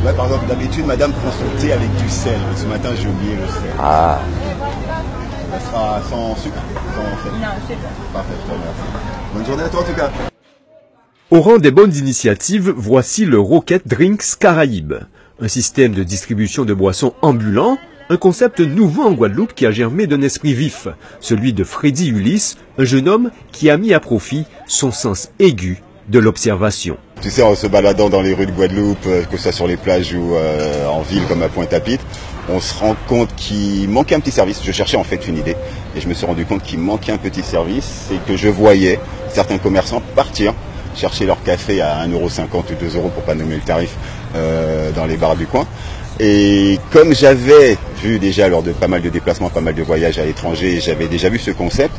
Ouais, par exemple, d'habitude, madame prend son thé avec du sel. Mais ce matin, j'ai oublié le sel. Ah. Ça sera sans sucre, sans sel. Non, c'est bon. Parfait, merci. Bonne journée à toi en tout cas. Au rang des bonnes initiatives, voici le Rocket Drinks Caraïbes, un système de distribution de boissons ambulant, un concept nouveau en Guadeloupe qui a germé d'un esprit vif, celui de Freddy Ulysse, un jeune homme qui a mis à profit son sens aigu de l'observation. Tu sais, en se baladant dans les rues de Guadeloupe, que ce soit sur les plages ou en ville comme à Pointe-à-Pitre, on se rend compte qu'il manquait un petit service. Je cherchais en fait une idée et je me suis rendu compte qu'il manquait un petit service et que je voyais certains commerçants partir chercher leur café à 1,50 € ou 2 € pour pas nommer le tarif dans les bars du coin. Et comme j'avais vu déjà lors de pas mal de déplacements, pas mal de voyages à l'étranger, j'avais déjà vu ce concept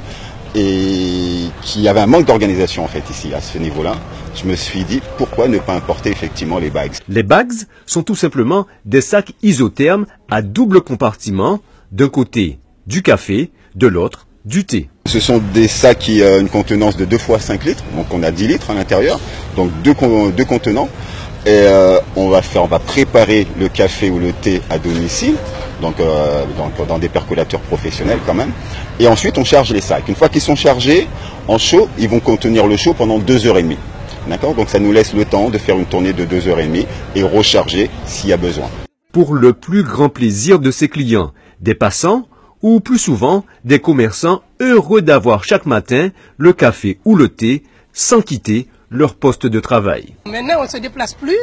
et qu'il y avait un manque d'organisation en fait ici à ce niveau-là, je me suis dit pourquoi ne pas importer effectivement les bags. Les bags sont tout simplement des sacs isothermes à double compartiment, d'un côté du café, de l'autre du thé. Ce sont des sacs qui ont une contenance de 2 fois 5 litres, donc on a 10 litres à l'intérieur, donc deux contenants. Et on va préparer le café ou le thé à domicile, donc dans des percolateurs professionnels quand même. Et ensuite on charge les sacs. Une fois qu'ils sont chargés en chaud, ils vont contenir le chaud pendant 2h30. D'accord ? Donc ça nous laisse le temps de faire une tournée de 2h30 et recharger s'il y a besoin. Pour le plus grand plaisir de ses clients, des passants ou plus souvent des commerçants heureux d'avoir chaque matin le café ou le thé sans quitter leur poste de travail. Maintenant, on ne se déplace plus.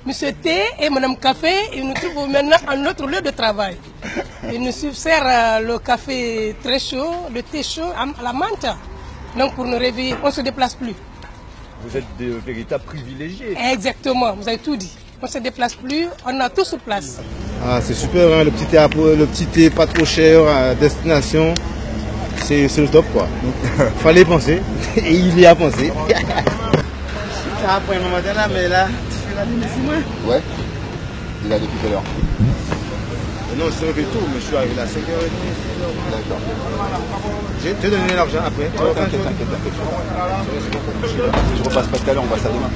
Monsieur Thé et Madame Café, ils nous trouvent maintenant à notre lieu de travail. Ils nous servent le café très chaud, le thé chaud à la menthe. Donc pour nous réveiller, on ne se déplace plus. Vous êtes de véritables privilégiés. Exactement, vous avez tout dit. On ne se déplace plus, on a tout sur place. Ah, c'est super, hein, le petit thé pas trop cher à destination. C'est le top quoi. Donc, fallait penser et il y a pensé. Ça après un matin là, mais là, tu fais la nuit ici moi. Ouais, il a depuis quelle heure? Non, je suis arrivé tôt, mais je suis arrivé à 5h30. D'accord. Je vais te donner l'argent après. T'inquiète. Je repasse pas tout à l'heure, on va ça demain.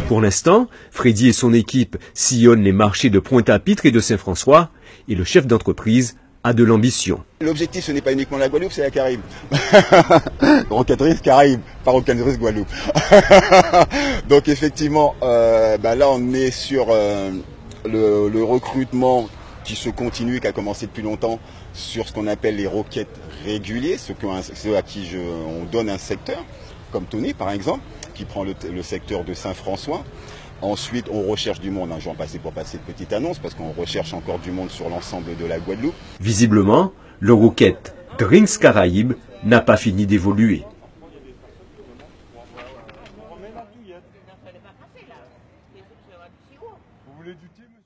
Pour l'instant, Freddy et son équipe sillonnent les marchés de Pointe-à-Pitre et de Saint-François et le chef d'entreprise a de l'ambition. L'objectif, ce n'est pas uniquement la Guadeloupe, c'est la Caraïbe. Rocket Drinks Caraïbe, pas Rocket Drinks Guadeloupe. Donc effectivement, là on est sur le recrutement qui se continue, qui a commencé depuis longtemps, sur ce qu'on appelle les roquettes réguliers, ceux à qui on donne un secteur, comme Tony par exemple, qui prend le secteur de Saint-François. Ensuite, on recherche du monde. Je vais en passer pour passer une petite annonce parce qu'on recherche encore du monde sur l'ensemble de la Guadeloupe. Visiblement, le Rocket Drinks Caraïbes n'a pas fini d'évoluer. Vous voulez du thé, monsieur ?